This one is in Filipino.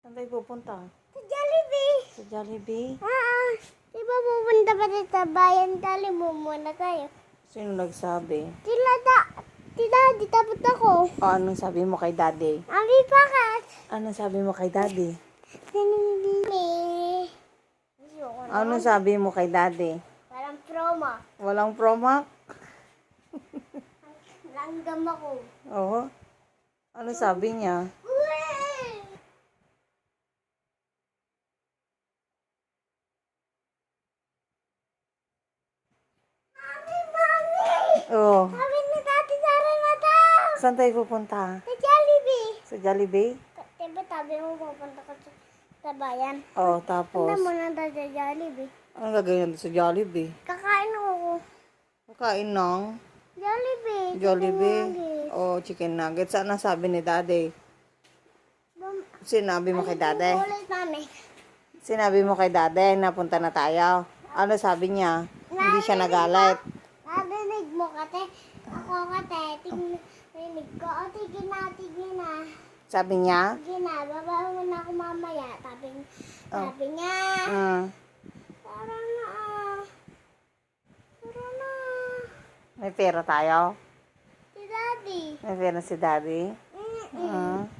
Saan tayo pupunta? Sa Jollibee. Sa Jollibee? Di ba pupunta pa rin sa bayan? Dali mo muna tayo. Sino nagsabi? Daddy, tapos ako. O, anong sabi mo kay daddy? Mami, bakit? Anong sabi mo kay daddy? Sinimbi. Anong sabi mo kay daddy? Parang promo. Walang promo? Langgam ako. Oo. Ano sabi niya? Oo. Sabi ni Tati Sara na daw. Saan tayo pupunta? Sa Jollibee. Sa Jollibee? Diba sabi mo pupunta ka sa bayan? Oo, Punta tapos? mo na tayo sa Jollibee. Anong gagawin natin sa Jollibee? Kakain ako. Kakain ng Jollibee. Jollibee? Chicken nuggets. O, chicken nuggets. Ano sabi ni daddy? Sinabi mo kay daddy? Ulit mami. Sinabi mo kay daddy, napunta na tayo. Ano sabi niya? Hindi siya nagalit. Narinig mo kate. Ako kate. Tingnig ko. O, tigil na. Sabi niya? Tigil na. Baba mo na ako mamaya. Sabi niya. Tara na. Tara na. May pera tayo? Si Daddy. May pera si daddy? Mm-mm.